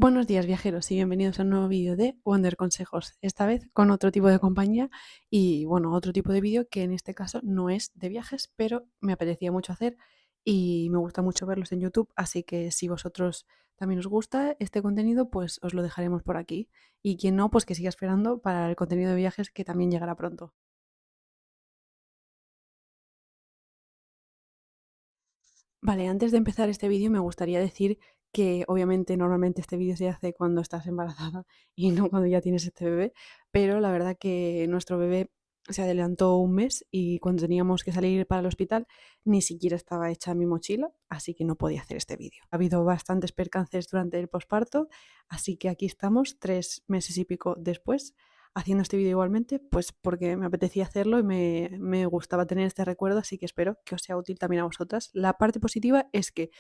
Buenos días, viajeros, y bienvenidos a un nuevo vídeo de Wonder Consejos, esta vez con otro tipo de compañía y bueno, otro tipo de vídeo que en este caso no es de viajes, pero me apetecía mucho hacer y me gusta mucho verlos en YouTube, así que si vosotros también os gusta este contenido, pues os lo dejaremos por aquí y quien no, pues que siga esperando para el contenido de viajes que también llegará pronto. Vale, antes de empezar este vídeo me gustaría decir que obviamente normalmente este vídeo se hace cuando estás embarazada y no cuando ya tienes este bebé, pero la verdad que nuestro bebé se adelantó un mes y cuando teníamos que salir para el hospital ni siquiera estaba hecha mi mochila, así que no podía hacer este vídeo. Ha habido bastantes percances durante el posparto, así que aquí estamos 3 meses y pico después haciendo este vídeo igualmente, pues porque me apetecía hacerlo y me gustaba tener este recuerdo, así que espero que os sea útil también a vosotras. La parte positiva es que,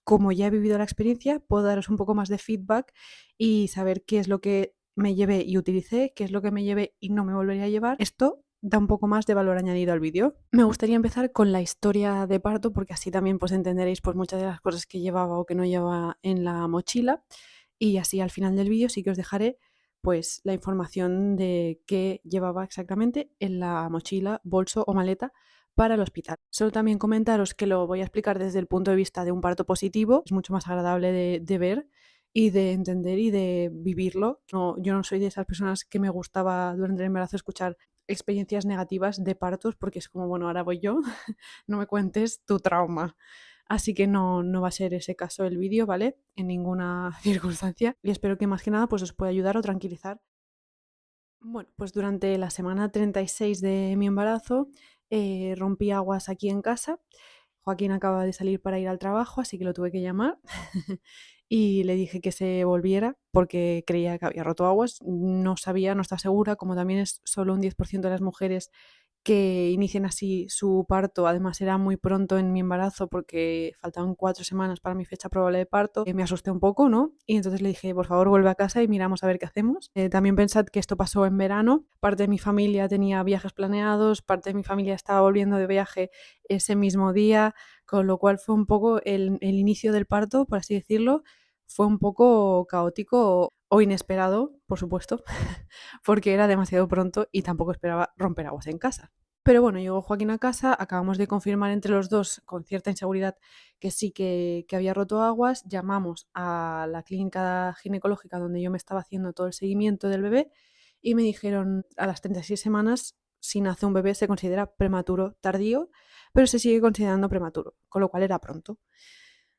como ya he vivido la experiencia, puedo daros un poco más de feedback y saber qué es lo que me llevé y utilicé, qué es lo que me llevé y no me volvería a llevar. Esto da un poco más de valor añadido al vídeo. Me gustaría empezar con la historia de parto porque así también pues entenderéis pues muchas de las cosas que llevaba o que no llevaba en la mochila y así al final del vídeo sí que os dejaré pues la información de qué llevaba exactamente en la mochila, bolso o maleta para el hospital. Solo también comentaros que lo voy a explicar desde el punto de vista de un parto positivo, es mucho más agradable de ver y de entender y de vivirlo. No, yo no soy de esas personas que me gustaba durante el embarazo escuchar experiencias negativas de partos porque es como, bueno, ahora voy yo, no me cuentes tu trauma. Así que no va a ser ese caso el vídeo, ¿vale? En ninguna circunstancia. Y espero que más que nada pues os pueda ayudar o tranquilizar. Bueno, pues durante la semana 36 de mi embarazo rompí aguas aquí en casa. Joaquín acaba de salir para ir al trabajo, así que lo tuve que llamar y le dije que se volviera porque creía que había roto aguas. No sabía, no estaba segura, como también es solo un 10% de las mujeres que inician así su parto. Además era muy pronto en mi embarazo porque faltaban 4 semanas para mi fecha probable de parto. Me asusté un poco, ¿no? Y entonces le dije, por favor, vuelve a casa y miramos a ver qué hacemos. También pensad que esto pasó en verano. Parte de mi familia tenía viajes planeados, parte de mi familia estaba volviendo de viaje ese mismo día, con lo cual fue un poco el inicio del parto, por así decirlo, fue un poco caótico o inesperado, por supuesto, porque era demasiado pronto y tampoco esperaba romper aguas en casa. Pero bueno, llegó Joaquín a casa, acabamos de confirmar entre los dos con cierta inseguridad que sí que había roto aguas, llamamos a la clínica ginecológica donde yo me estaba haciendo todo el seguimiento del bebé y me dijeron a las 36 semanas si nace un bebé se considera prematuro tardío, pero se sigue considerando prematuro, con lo cual era pronto.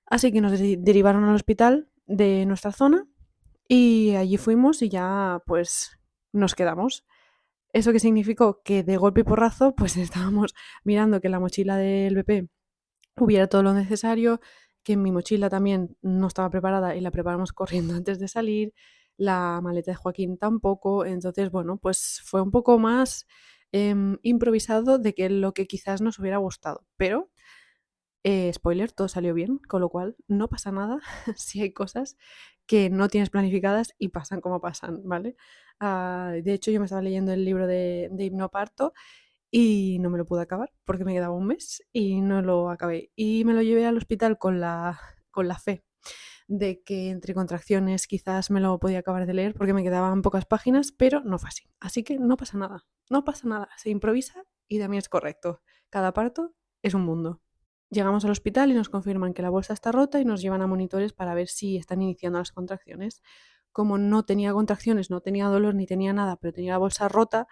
Así que nos derivaron al hospital de nuestra zona y allí fuimos y ya pues nos quedamos. ¿Eso qué significó? Que de golpe y porrazo pues estábamos mirando que en la mochila del bebé hubiera todo lo necesario, que en mi mochila también no estaba preparada y la preparamos corriendo antes de salir, la maleta de Joaquín tampoco, entonces bueno, pues fue un poco más improvisado de que lo que quizás nos hubiera gustado, pero spoiler, todo salió bien, con lo cual no pasa nada si hay cosas que no tienes planificadas y pasan como pasan, ¿vale? De hecho, yo me estaba leyendo el libro de hipnoparto y no me lo pude acabar porque me quedaba un mes y no lo acabé. Y me lo llevé al hospital con la fe de que entre contracciones quizás me lo podía acabar de leer porque me quedaban pocas páginas, pero no fue así. Así que no pasa nada, no pasa nada, se improvisa y también es correcto. Cada parto es un mundo. Llegamos al hospital y nos confirman que la bolsa está rota y nos llevan a monitores para ver si están iniciando las contracciones. Como no tenía contracciones, no tenía dolor ni tenía nada, pero tenía la bolsa rota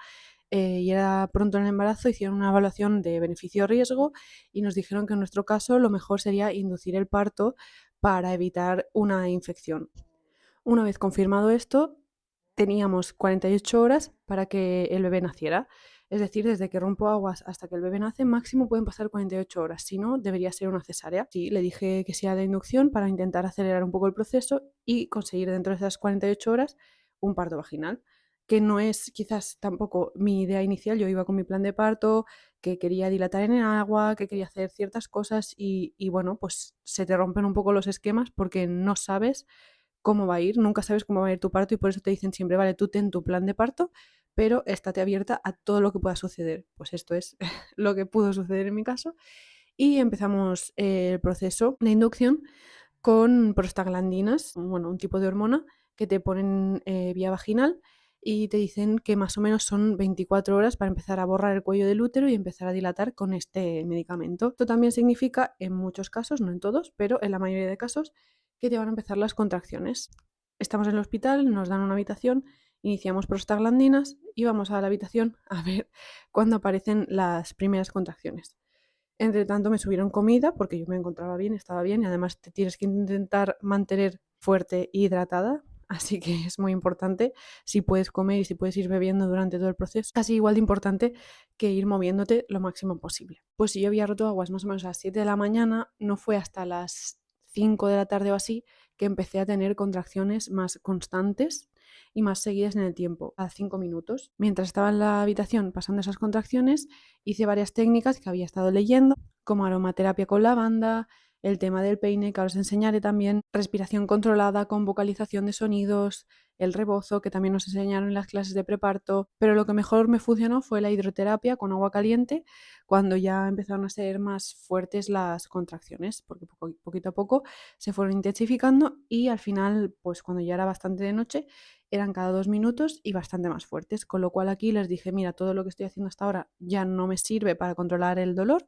y era pronto en el embarazo, hicieron una evaluación de beneficio-riesgo y nos dijeron que en nuestro caso lo mejor sería inducir el parto para evitar una infección. Una vez confirmado esto, teníamos 48 horas para que el bebé naciera. Es decir, desde que rompo aguas hasta que el bebé nace, máximo pueden pasar 48 horas. Si no, debería ser una cesárea. Sí, le dije que sea de inducción para intentar acelerar un poco el proceso y conseguir dentro de esas 48 horas un parto vaginal, que no es quizás tampoco mi idea inicial. Yo iba con mi plan de parto, que quería dilatar en el agua, que quería hacer ciertas cosas y bueno, pues se te rompen un poco los esquemas porque no sabes cómo va a ir, nunca sabes cómo va a ir tu parto y por eso te dicen siempre, vale, tú ten tu plan de parto, pero estate abierta a todo lo que pueda suceder. Pues esto es lo que pudo suceder en mi caso y empezamos el proceso de inducción con prostaglandinas, bueno, un tipo de hormona que te ponen vía vaginal y te dicen que más o menos son 24 horas para empezar a borrar el cuello del útero y empezar a dilatar con este medicamento. Esto también significa, en muchos casos, no en todos, pero en la mayoría de casos, que te van a empezar las contracciones. Estamos en el hospital, nos dan una habitación, iniciamos prostaglandinas y vamos a la habitación a ver cuándo aparecen las primeras contracciones. Entre tanto me subieron comida porque yo me encontraba bien, estaba bien y además te tienes que intentar mantener fuerte e hidratada, así que es muy importante si puedes comer y si puedes ir bebiendo durante todo el proceso. Casi igual de importante que ir moviéndote lo máximo posible. Pues si yo había roto aguas más o menos a las 7 de la mañana, no fue hasta las 5 de la tarde o así que empecé a tener contracciones más constantes y más seguidas en el tiempo, a 5 minutos. Mientras estaba en la habitación pasando esas contracciones, hice varias técnicas que había estado leyendo, como aromaterapia con lavanda, el tema del peine, que ahora os enseñaré también, respiración controlada con vocalización de sonidos, el rebozo, que también nos enseñaron en las clases de preparto, pero lo que mejor me funcionó fue la hidroterapia con agua caliente, cuando ya empezaron a ser más fuertes las contracciones, porque poquito a poco se fueron intensificando y al final, pues cuando ya era bastante de noche, eran cada 2 minutos y bastante más fuertes, con lo cual aquí les dije, mira, todo lo que estoy haciendo hasta ahora ya no me sirve para controlar el dolor,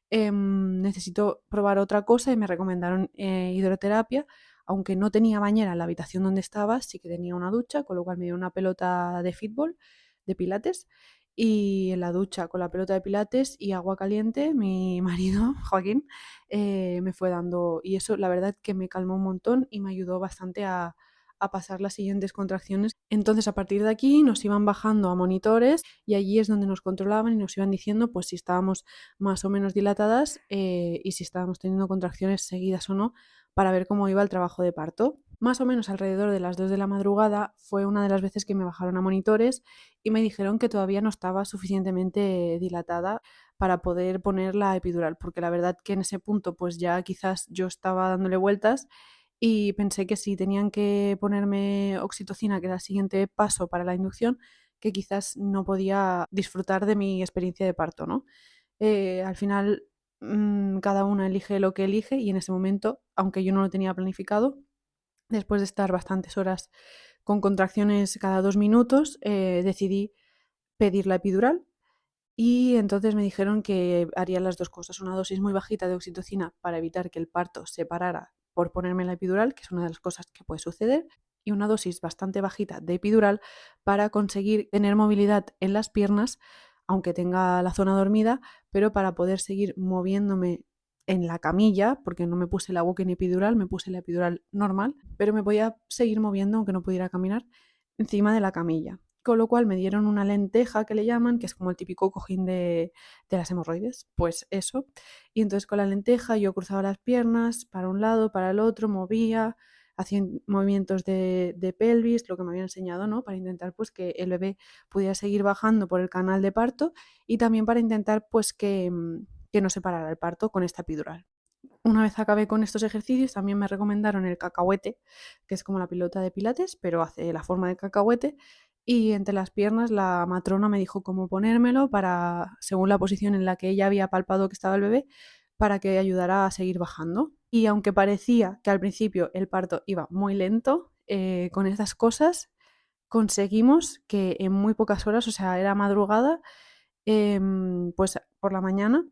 necesito probar otra cosa y me recomendaron hidroterapia, aunque no tenía bañera en la habitación donde estaba, sí que tenía una ducha, con lo cual me dio una pelota de fútbol, de pilates, y en la ducha con la pelota de pilates y agua caliente, mi marido, Joaquín, me fue dando, y eso la verdad que me calmó un montón y me ayudó bastante a pasar las siguientes contracciones. Entonces, a partir de aquí nos iban bajando a monitores y allí es donde nos controlaban y nos iban diciendo pues si estábamos más o menos dilatadas y si estábamos teniendo contracciones seguidas o no, para ver cómo iba el trabajo de parto. Más o menos alrededor de las 2 de la madrugada fue una de las veces que me bajaron a monitores y me dijeron que todavía no estaba suficientemente dilatada para poder poner la epidural, porque la verdad que en ese punto pues ya quizás yo estaba dándole vueltas y pensé que si tenían que ponerme oxitocina, que era el siguiente paso para la inducción, que quizás no podía disfrutar de mi experiencia de parto, ¿no? Al final, cada una elige lo que elige y en ese momento, aunque yo no lo tenía planificado, después de estar bastantes horas con contracciones cada 2 minutos, decidí pedir la epidural y entonces me dijeron que harían las dos cosas, una dosis muy bajita de oxitocina para evitar que el parto se parara por ponerme la epidural, que es una de las cosas que puede suceder, y una dosis bastante bajita de epidural para conseguir tener movilidad en las piernas, aunque tenga la zona dormida, pero para poder seguir moviéndome en la camilla, porque no me puse la walking epidural, me puse la epidural normal, pero me podía seguir moviendo aunque no pudiera caminar encima de la camilla. Con lo cual me dieron una lenteja que le llaman, que es como el típico cojín de las hemorroides, pues eso. Y entonces con la lenteja yo cruzaba las piernas para un lado, para el otro, movía, hacía movimientos de pelvis, lo que me habían enseñado, ¿no? Para intentar pues que el bebé pudiera seguir bajando por el canal de parto y también para intentar pues que no se parara el parto con esta epidural. Una vez acabé con estos ejercicios, también me recomendaron el cacahuete, que es como la pelota de pilates, pero hace la forma de cacahuete. Y entre las piernas la matrona me dijo cómo ponérmelo para, según la posición en la que ella había palpado que estaba el bebé, para que ayudara a seguir bajando. Y aunque parecía que al principio el parto iba muy lento, con estas cosas conseguimos que en muy pocas horas, o sea, era madrugada, pues por la mañana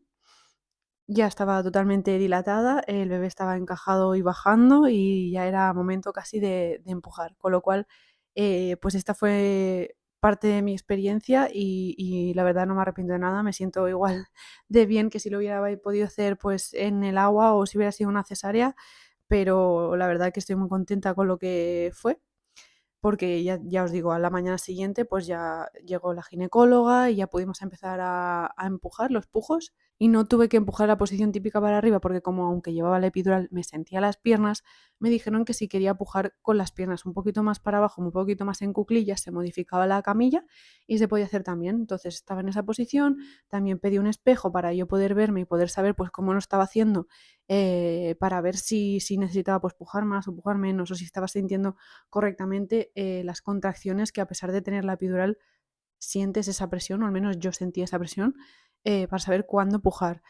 ya estaba totalmente dilatada, el bebé estaba encajado y bajando y ya era momento casi de empujar, con lo cual, pues esta fue parte de mi experiencia y la verdad no me arrepiento de nada, me siento igual de bien que si lo hubiera podido hacer, pues, en el agua o si hubiera sido una cesárea, pero la verdad que estoy muy contenta con lo que fue, porque ya os digo, a la mañana siguiente, pues ya llegó la ginecóloga y ya pudimos empezar a empujar los pujos y no tuve que empujar la posición típica para arriba porque como aunque llevaba la epidural me sentía las piernas, me dijeron que si quería pujar con las piernas un poquito más para abajo, un poquito más en cuclillas, se modificaba la camilla y se podía hacer también. Entonces estaba en esa posición, también pedí un espejo para yo poder verme y poder saber pues cómo lo estaba haciendo, para ver si necesitaba pues pujar más o pujar menos o si estaba sintiendo correctamente las contracciones, que a pesar de tener la epidural sientes esa presión, o al menos yo sentí esa presión, para saber cuándo pujar.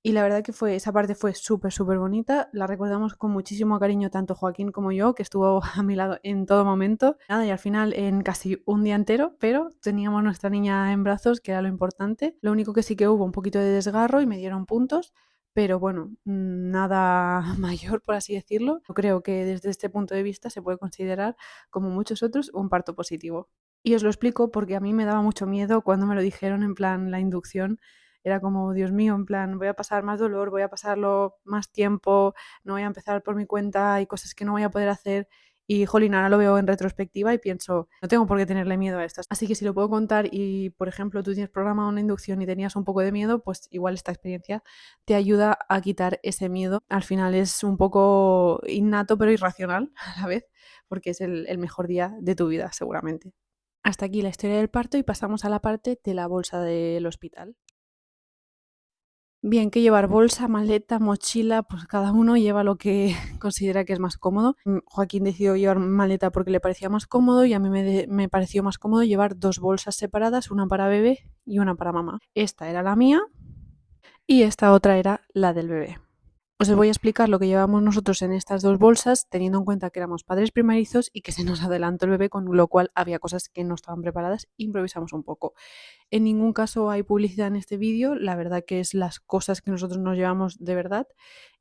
Y la verdad que esa parte fue súper, súper bonita. La recordamos con muchísimo cariño tanto Joaquín como yo, que estuvo a mi lado en todo momento. Nada, y al final en casi un día entero, pero teníamos nuestra niña en brazos, que era lo importante. Lo único que sí que hubo un poquito de desgarro y me dieron puntos, pero bueno, nada mayor, por así decirlo. Creo que desde este punto de vista se puede considerar, como muchos otros, un parto positivo. Y os lo explico porque a mí me daba mucho miedo cuando me lo dijeron en plan la inducción. Era como, Dios mío, en plan, voy a pasar más dolor, voy a pasarlo más tiempo, no voy a empezar por mi cuenta, hay cosas que no voy a poder hacer. Y, jolín, ahora lo veo en retrospectiva y pienso, no tengo por qué tenerle miedo a esto. Así que si lo puedo contar y, por ejemplo, tú tienes programada una inducción y tenías un poco de miedo, pues igual esta experiencia te ayuda a quitar ese miedo. Al final es un poco innato pero irracional a la vez, porque es el mejor día de tu vida, seguramente. Hasta aquí la historia del parto y pasamos a la parte de la bolsa del hospital. Bien, ¿qué llevar? Bolsa, maleta, mochila, pues cada uno lleva lo que considera que es más cómodo. Joaquín decidió llevar maleta porque le parecía más cómodo y a mí me pareció más cómodo llevar dos bolsas separadas, una para bebé y una para mamá. Esta era la mía y esta otra era la del bebé. Os voy a explicar lo que llevamos nosotros en estas dos bolsas, teniendo en cuenta que éramos padres primerizos y que se nos adelantó el bebé, con lo cual había cosas que no estaban preparadas. Improvisamos un poco. En ningún caso hay publicidad en este vídeo, la verdad que es las cosas que nosotros nos llevamos de verdad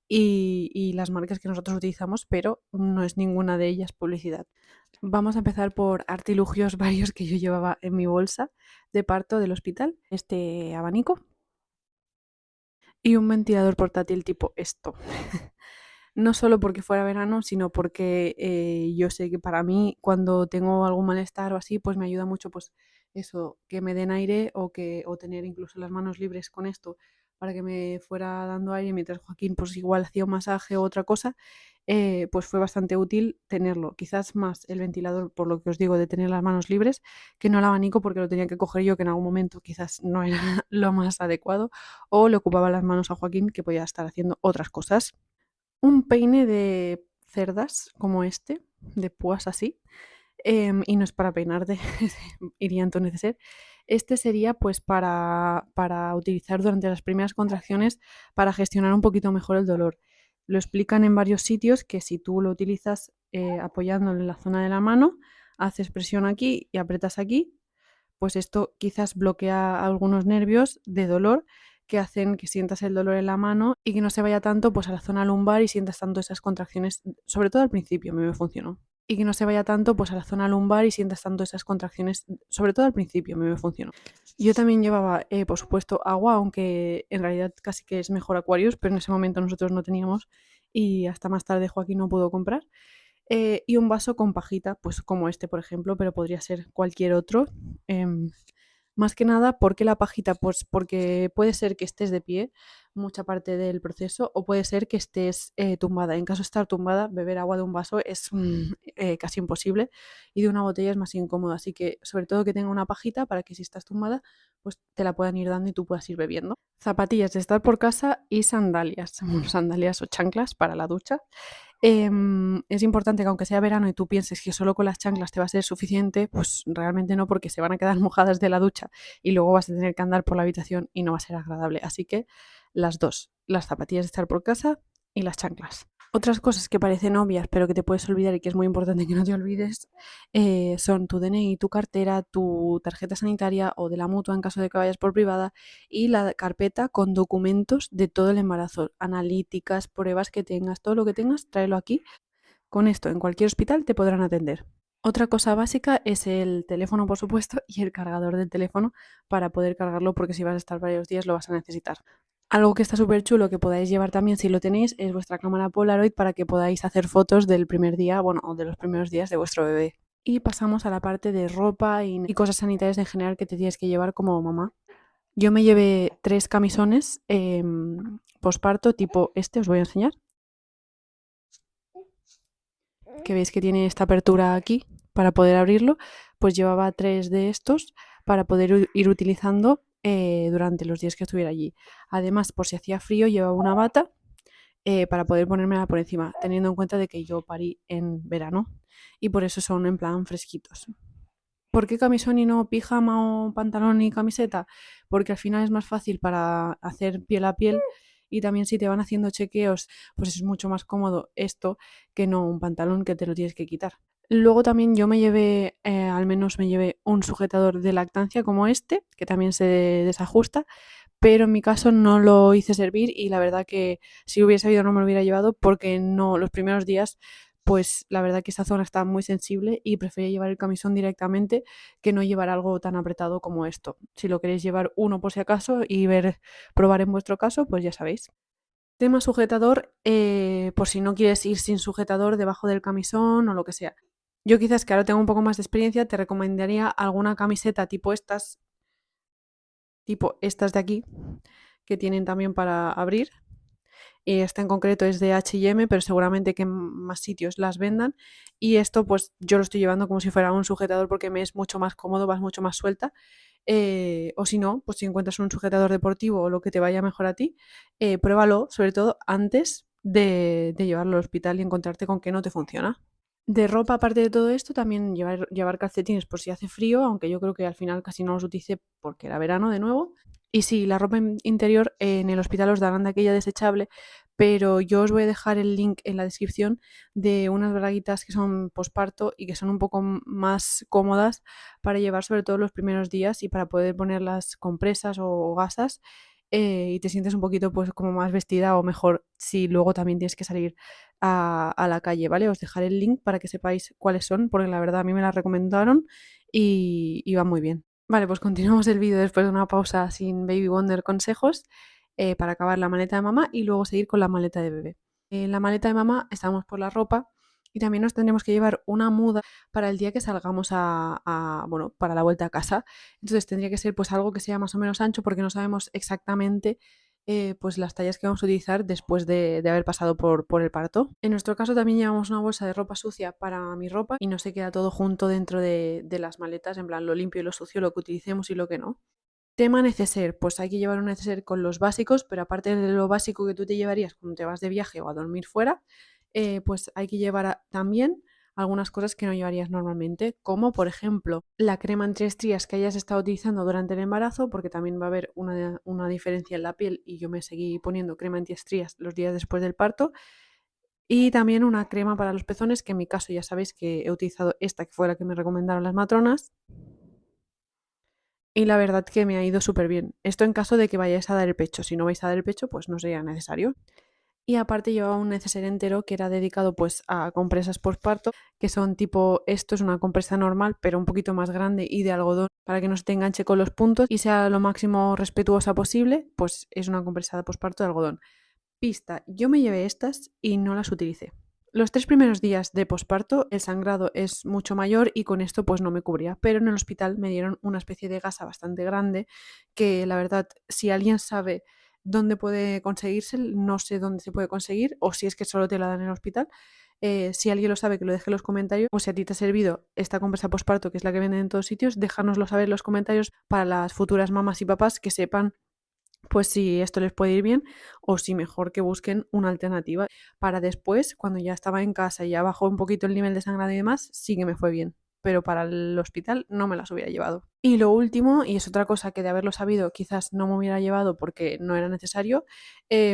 y las marcas que nosotros utilizamos, pero no es ninguna de ellas publicidad. Vamos a empezar por artilugios varios que yo llevaba en mi bolsa de parto del hospital. Este abanico y un ventilador portátil tipo esto. No solo porque fuera verano, sino porque yo sé que para mí cuando tengo algún malestar o así, pues me ayuda mucho pues eso, que me den aire o tener incluso las manos libres con esto para que me fuera dando aire mientras Joaquín pues igual hacía un masaje o otra cosa, pues fue bastante útil tenerlo. Quizás más el ventilador, por lo que os digo, de tener las manos libres, que no el abanico porque lo tenía que coger yo, que en algún momento quizás no era lo más adecuado, o le ocupaba las manos a Joaquín, que podía estar haciendo otras cosas. Un peine de cerdas como este, de púas así, y no es para peinarte, iría en tu neceser. Este sería pues para utilizar durante las primeras contracciones para gestionar un poquito mejor el dolor. Lo explican en varios sitios que si tú lo utilizas apoyándolo en la zona de la mano, haces presión aquí y apretas aquí, pues esto quizás bloquea algunos nervios de dolor que hacen que sientas el dolor en la mano y que no se vaya tanto pues a la zona lumbar y sientas tanto esas contracciones, sobre todo al principio a mí me funcionó. Y que no se vaya tanto pues a la zona lumbar y sientas tanto esas contracciones, sobre todo al principio a mí me funcionó. Yo también llevaba, por supuesto, agua, aunque en realidad casi que es mejor Aquarius, pero en ese momento nosotros no teníamos y hasta más tarde Joaquín no pudo comprar. Y un vaso con pajita, pues como este, por ejemplo, pero podría ser cualquier otro. Em, Más que nada, ¿por qué la pajita? Pues porque puede ser que estés de pie mucha parte del proceso o puede ser que estés tumbada. En caso de estar tumbada, beber agua de un vaso es casi imposible y de una botella es más incómodo. Así que sobre todo que tenga una pajita para que si estás tumbada, pues te la puedan ir dando y tú puedas ir bebiendo. Zapatillas de estar por casa y sandalias, bueno, sandalias o chanclas para la ducha. Es importante que aunque sea verano y tú pienses que solo con las chanclas te va a ser suficiente, pues realmente no, porque se van a quedar mojadas de la ducha y luego vas a tener que andar por la habitación y no va a ser agradable. Así que las dos, las zapatillas de estar por casa y las chanclas. Otras cosas que parecen obvias pero que te puedes olvidar y que es muy importante que no te olvides son tu DNI, tu cartera, tu tarjeta sanitaria o de la mutua en caso de que vayas por privada y la carpeta con documentos de todo el embarazo, analíticas, pruebas que tengas, todo lo que tengas, tráelo aquí. Con esto en cualquier hospital te podrán atender. Otra cosa básica es el teléfono, por supuesto, y el cargador del teléfono para poder cargarlo porque si vas a estar varios días lo vas a necesitar. Algo que está súper chulo que podáis llevar también si lo tenéis es vuestra cámara Polaroid para que podáis hacer fotos del primer día, bueno, o de los primeros días de vuestro bebé. Y pasamos a la parte de ropa y cosas sanitarias en general que te tienes que llevar como mamá. Yo me llevé 3 camisones posparto tipo este, os voy a enseñar, que veis que tiene esta apertura aquí para poder abrirlo, pues llevaba 3 de estos para poder ir utilizando durante los días que estuviera allí. Además, por si hacía frío, llevaba una bata para poder ponérmela por encima, teniendo en cuenta de que yo parí en verano y por eso son en plan fresquitos. ¿Por qué camisón y no pijama o pantalón y camiseta? Porque al final es más fácil para hacer piel a piel y también si te van haciendo chequeos, pues es mucho más cómodo esto que no un pantalón que te lo tienes que quitar. Luego también yo me llevé, al menos me llevé un sujetador de lactancia como este, que también se desajusta, pero en mi caso no lo hice servir y la verdad que si hubiese sabido no me lo hubiera llevado porque no, los primeros días, pues la verdad que esa zona está muy sensible y prefería llevar el camisón directamente que no llevar algo tan apretado como esto. Si lo queréis llevar uno por si acaso y probar en vuestro caso, pues ya sabéis. Tema sujetador, por si no quieres ir sin sujetador debajo del camisón o lo que sea. Yo quizás que ahora tengo un poco más de experiencia, te recomendaría alguna camiseta tipo estas de aquí, que tienen también para abrir. Y esta en concreto es de H&M, pero seguramente que en más sitios las vendan. Y esto pues yo lo estoy llevando como si fuera un sujetador porque me es mucho más cómodo, vas mucho más suelta. O si no, pues si encuentras un sujetador deportivo o lo que te vaya mejor a ti, pruébalo, sobre todo antes de llevarlo al hospital y encontrarte con que no te funciona. De ropa, aparte de todo esto, también llevar calcetines por si hace frío, aunque yo creo que al final casi no los utilicé porque era verano de nuevo. Y sí, la ropa interior en el hospital os darán de aquella desechable, pero yo os voy a dejar el link en la descripción de unas braguitas que son posparto y que son un poco más cómodas para llevar sobre todo los primeros días y para poder poner las compresas o gasas, y te sientes un poquito pues como más vestida o mejor si luego también tienes que salir a la calle, ¿vale? Os dejaré el link para que sepáis cuáles son, porque la verdad a mí me las recomendaron y va muy bien. Vale, pues continuamos el vídeo después de una pausa sin Baby Wonder consejos, para acabar la maleta de mamá y luego seguir con la maleta de bebé. En la maleta de mamá estamos por la ropa y también nos tendremos que llevar una muda para el día que salgamos bueno, para la vuelta a casa. Entonces tendría que ser pues algo que sea más o menos ancho porque no sabemos exactamente, pues las tallas que vamos a utilizar después de haber pasado por el parto. En nuestro caso también llevamos una bolsa de ropa sucia para mi ropa y no se queda todo junto dentro de las maletas, en plan lo limpio y lo sucio, lo que utilicemos y lo que no. Tema neceser, pues hay que llevar un neceser con los básicos, pero aparte de lo básico que tú te llevarías cuando te vas de viaje o a dormir fuera, pues hay que llevar también algunas cosas que no llevarías normalmente, como por ejemplo la crema antiestrías que hayas estado utilizando durante el embarazo, porque también va a haber una diferencia en la piel y yo me seguí poniendo crema antiestrías los días después del parto, y también una crema para los pezones, que en mi caso ya sabéis que he utilizado esta que fue la que me recomendaron las matronas. Y la verdad que me ha ido súper bien. Esto en caso de que vayáis a dar el pecho. Si no vais a dar el pecho, pues no sería necesario. Y aparte llevaba un neceser entero que era dedicado pues a compresas postparto, que son tipo, esto es una compresa normal, pero un poquito más grande y de algodón para que no se te enganche con los puntos y sea lo máximo respetuosa posible, pues es una compresa de postparto de algodón. Pista, yo me llevé estas y no las utilicé. Los 3 primeros días de posparto el sangrado es mucho mayor y con esto pues no me cubría, pero en el hospital me dieron una especie de gasa bastante grande que la verdad, si alguien sabe dónde puede conseguirse, no sé dónde se puede conseguir o si es que solo te la dan en el hospital. Si alguien lo sabe, que lo deje en los comentarios, o si a ti te ha servido esta compresa posparto, que es la que venden en todos sitios, déjanoslo saber en los comentarios para las futuras mamás y papás que sepan pues si esto les puede ir bien o si mejor que busquen una alternativa para después, cuando ya estaba en casa y ya bajó un poquito el nivel de sangrado y demás, sí que me fue bien, pero para el hospital no me las hubiera llevado. Y lo último, y es otra cosa que de haberlo sabido quizás no me hubiera llevado porque no era necesario,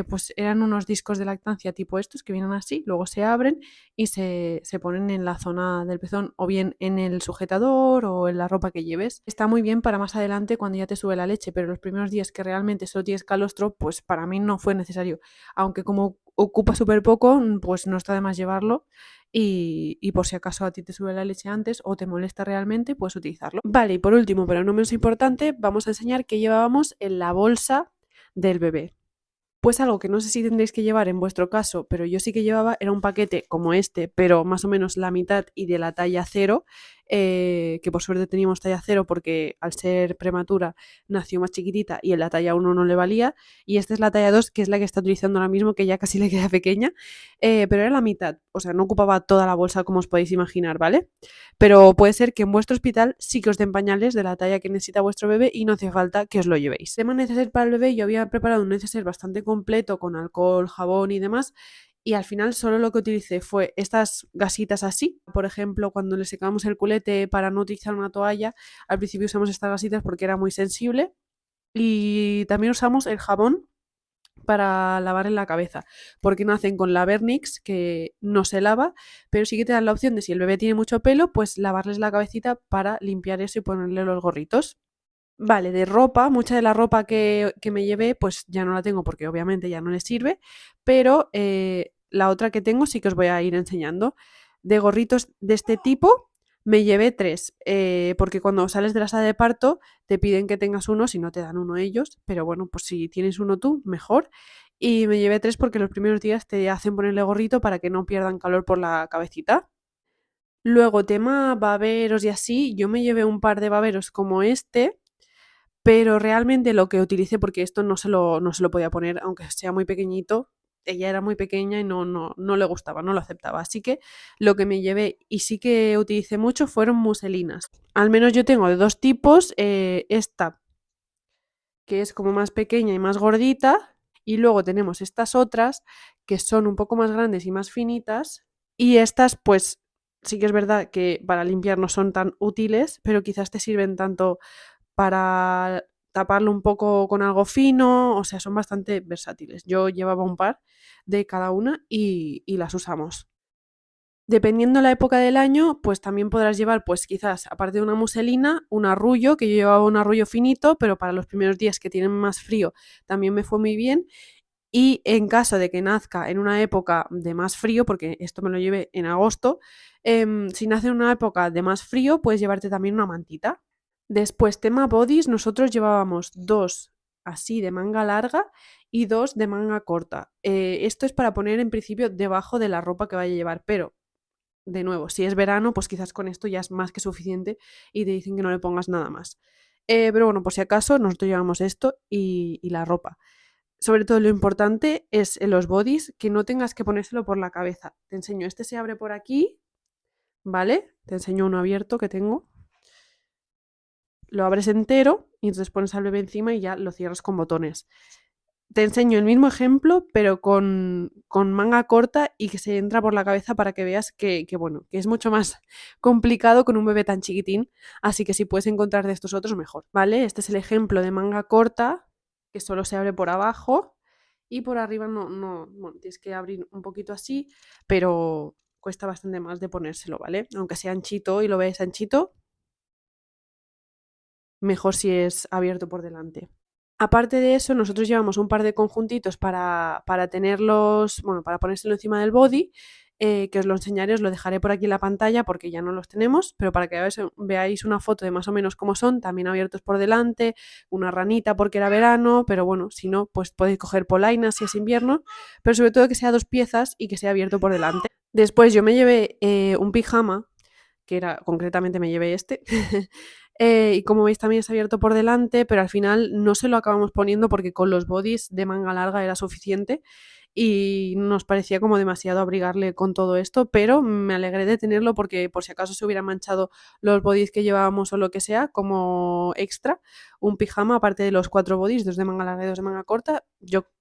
pues eran unos discos de lactancia tipo estos que vienen así, luego se abren y se ponen en la zona del pezón o bien en el sujetador o en la ropa que lleves. Está muy bien para más adelante cuando ya te sube la leche, pero los primeros días que realmente solo tienes calostro, pues para mí no fue necesario. Aunque como ocupa súper poco, pues no está de más llevarlo y por si acaso a ti te sube la leche antes o te molesta realmente, puedes utilizarlo. Vale, y por último, pero no menos importante, vamos a enseñar qué llevábamos en la bolsa del bebé. Pues algo que no sé si tendréis que llevar en vuestro caso, pero yo sí que llevaba, era un paquete como este, pero más o menos la mitad y de la talla 0, que por suerte teníamos talla 0 porque al ser prematura nació más chiquitita y en la talla 1 no le valía, y esta es la talla 2, que es la que está utilizando ahora mismo, que ya casi le queda pequeña, pero era la mitad, o sea, no ocupaba toda la bolsa como os podéis imaginar, ¿vale? Pero puede ser que en vuestro hospital sí que os den pañales de la talla que necesita vuestro bebé y no hace falta que os lo llevéis. Tema neceser para el bebé, yo había preparado un neceser bastante completo con alcohol, jabón y demás, y al final solo lo que utilicé fue estas gasitas así. Por ejemplo, cuando le secábamos el culete para no utilizar una toalla, al principio usamos estas gasitas porque era muy sensible, y también usamos el jabón para lavarle la cabeza, porque nacen con la Vernix, que no se lava, pero sí que te dan la opción de si el bebé tiene mucho pelo, pues lavarles la cabecita para limpiar eso y ponerle los gorritos. Vale, de ropa, mucha de la ropa que me llevé, pues ya no la tengo porque obviamente ya no le sirve, pero la otra que tengo sí que os voy a ir enseñando. De gorritos de este tipo me llevé 3, porque cuando sales de la sala de parto te piden que tengas uno, si no te dan uno ellos, pero bueno, pues si tienes uno tú, mejor. Y me llevé 3 porque los primeros días te hacen ponerle gorrito para que no pierdan calor por la cabecita. Luego, tema baberos y así, yo me llevé un par de baberos como este, pero realmente lo que utilicé, porque esto no se lo podía poner, aunque sea muy pequeñito, ella era muy pequeña y no le gustaba, no lo aceptaba. Así que lo que me llevé y sí que utilicé mucho fueron muselinas. Al menos yo tengo de 2 tipos, esta que es como más pequeña y más gordita, y luego tenemos estas otras que son un poco más grandes y más finitas, y estas pues sí que es verdad que para limpiar no son tan útiles, pero quizás te sirven tanto para taparlo un poco con algo fino, o sea, son bastante versátiles. Yo llevaba un par de cada una y las usamos. Dependiendo la época del año, pues también podrás llevar, pues quizás, aparte de una muselina, un arrullo, que yo llevaba un arrullo finito, pero para los primeros días que tienen más frío también me fue muy bien. Y en caso de que nazca en una época de más frío, porque esto me lo llevé en agosto, si nace en una época de más frío, puedes llevarte también una mantita. Después, tema bodys, nosotros llevábamos 2 así de manga larga y 2 de manga corta. Esto es para poner en principio debajo de la ropa que vaya a llevar, pero de nuevo, si es verano, pues quizás con esto ya es más que suficiente y te dicen que no le pongas nada más. Pero bueno, por si acaso, nosotros llevamos esto y la ropa. Sobre todo lo importante es en los bodys que no tengas que ponérselo por la cabeza. Te enseño, este se abre por aquí, ¿vale? Te enseño uno abierto que tengo. Lo abres entero y entonces pones al bebé encima y ya lo cierras con botones. Te enseño el mismo ejemplo, pero con manga corta y que se entra por la cabeza para que veas bueno, que es mucho más complicado con un bebé tan chiquitín, así que si puedes encontrar de estos otros, mejor, ¿vale? Este es el ejemplo de manga corta, que solo se abre por abajo y por arriba bueno, tienes que abrir un poquito así, pero cuesta bastante más de ponérselo, ¿vale? Aunque sea anchito y lo veas anchito, mejor si es abierto por delante. Aparte de eso, nosotros llevamos un par de conjuntitos para tenerlos, bueno, para ponérselo encima del body, que os lo enseñaré, os lo dejaré por aquí en la pantalla porque ya no los tenemos, pero para que veáis una foto de más o menos cómo son, también abiertos por delante, una ranita porque era verano, pero bueno, si no, pues podéis coger polainas si es invierno, pero sobre todo que sea 2 piezas y que sea abierto por delante. Después yo me llevé un pijama, que era, concretamente me llevé este, y como veis también es abierto por delante, pero al final no se lo acabamos poniendo porque con los bodys de manga larga era suficiente y nos parecía como demasiado abrigarle con todo esto, pero me alegré de tenerlo porque por si acaso se hubieran manchado los bodys que llevábamos o lo que sea, como extra, un pijama aparte de los 4 bodys, 2 de manga larga y 2 de manga corta.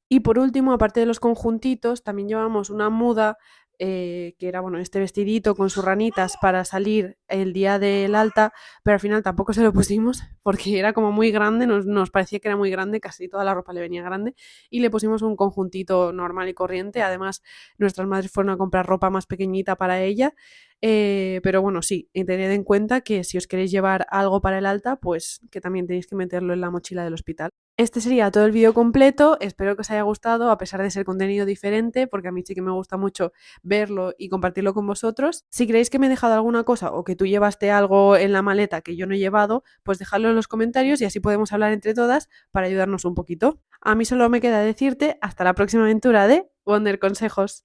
Y por último, aparte de los conjuntitos, también llevamos una muda, que era, bueno, este vestidito con sus ranitas para salir el día del alta, pero al final tampoco se lo pusimos porque era como muy grande, nos parecía que era muy grande, casi toda la ropa le venía grande, y le pusimos un conjuntito normal y corriente. Además, nuestras madres fueron a comprar ropa más pequeñita para ella, pero bueno, sí, tened en cuenta que si os queréis llevar algo para el alta, pues que también tenéis que meterlo en la mochila del hospital. Este sería todo el vídeo completo, espero que os haya gustado, a pesar de ser contenido diferente, porque a mí sí que me gusta mucho verlo y compartirlo con vosotros. Si creéis que me he dejado alguna cosa o que tú llevaste algo en la maleta que yo no he llevado, pues dejadlo en los comentarios y así podemos hablar entre todas para ayudarnos un poquito. A mí solo me queda decirte hasta la próxima aventura de Wonder Consejos.